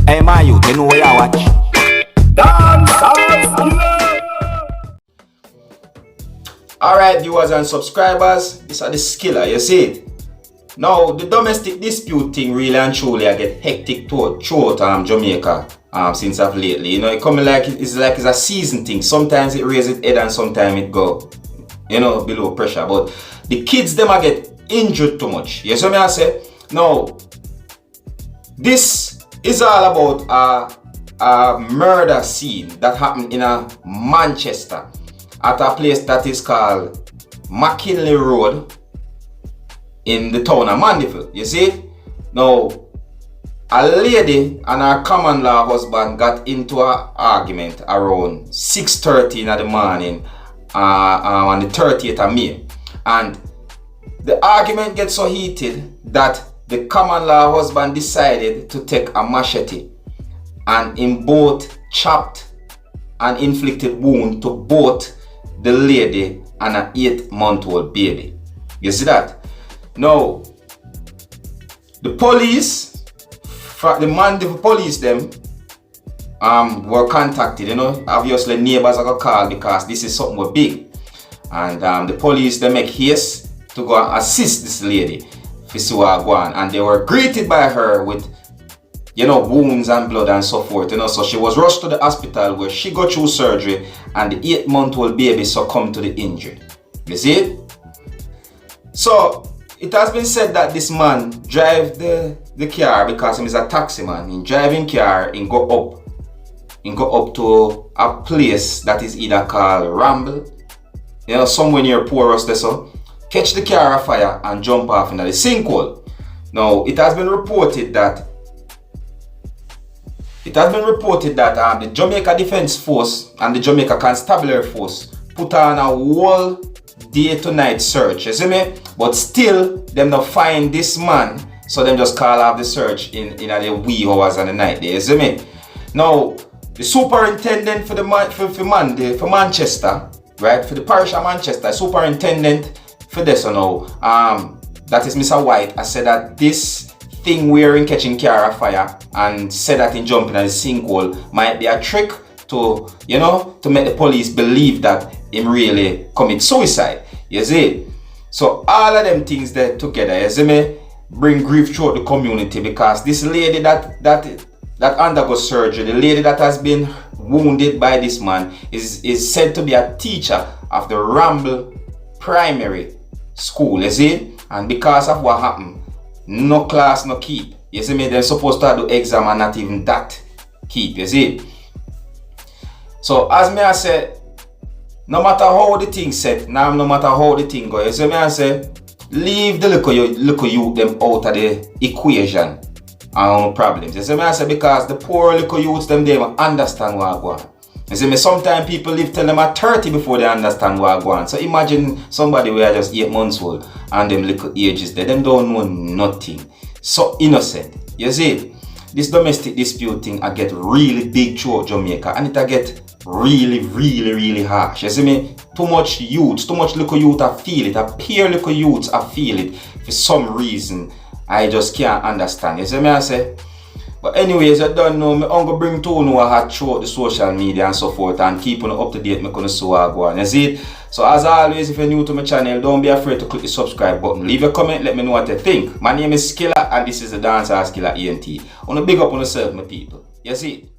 Hey my youth, you know where you watch? Alright viewers and subscribers, this are the Skilla, you see it? Now the domestic dispute thing really and truly I get hectic throughout Jamaica since of lately. You know, it coming like it's a season thing. Sometimes it raises its head and sometimes it go, you know, below pressure. But the kids them I get injured too much. You see what I say? Now this is all about a murder scene that happened in Manchester at a place that is called McKinley Road in the town of Mandeville. You see? Now, a lady and her common law husband got into an argument around 6:30 in the morning on the 30th of May. And the argument gets so heated that the common law husband decided to take a machete and in both chopped and inflicted wound to both the lady and an 8-month-old baby. You see that? Now, the police, the Mandeville police them were contacted. You know, obviously neighbors are gonna call because this is something big, and the police they make haste to go and assist this lady, Fisua Guan, and they were greeted by her with, you know, wounds and blood and so forth, you know. So she was rushed to the hospital where she got through surgery and the 8-month-old baby succumbed to the injury. You see it? So it has been said that this man drive the car because he is a taxi man. In driving car, he go up to a place that is either called Ramble, you know, somewhere near Porus there, so catch the car afire and jump off into the sinkhole. Now it has been reported that the Jamaica Defence Force and the Jamaica Constabulary Force put on a whole day to night search, you see me? But still, them not find this man, so them just call off the search in the wee hours of the night there, you see me? Now, the superintendent for Manchester, right, for the parish of Manchester, superintendent for this now, that is Mr. White, I said that this thing wearing catching car fire and said that in jumping at the sinkhole might be a trick to, you know, to make the police believe that him really commit suicide. You see? So all of them things there together, you see me, bring grief throughout the community because this lady that undergo surgery, the lady that has been wounded by this man is said to be a teacher of the Ramble Primary School, you see? And because of what happened, no class, no keep. You see me? They're supposed to do exam and not even that keep. You see? So as me I say, no matter how the thing set, no matter how the thing go, you see me I say, leave the little youth them out of the equation and problems. You see me I say, because the poor little youths them they understand what go on. You see me, sometimes people live till them at 30 before they understand what go on. So imagine somebody who are just 8 months old and them little ages there, them don't know nothing. So innocent. You see, this domestic dispute thing I get really big throughout Jamaica and it I get really harsh. You see me, too much little youth I feel it, a peer little youths I feel it for some reason. I just can't understand. You see me I say? But anyways, I don't know, I'm going to bring to you a hot throughout the social media and so forth and keep you up to date, I'm going to see what go on. You see it? So as always, if you're new to my channel, don't be afraid to click the subscribe button. Leave a comment, let me know what you think. My name is Skilla and this is the Dancehall Skilla ENT. I want to big up on yourself, my people. You see it?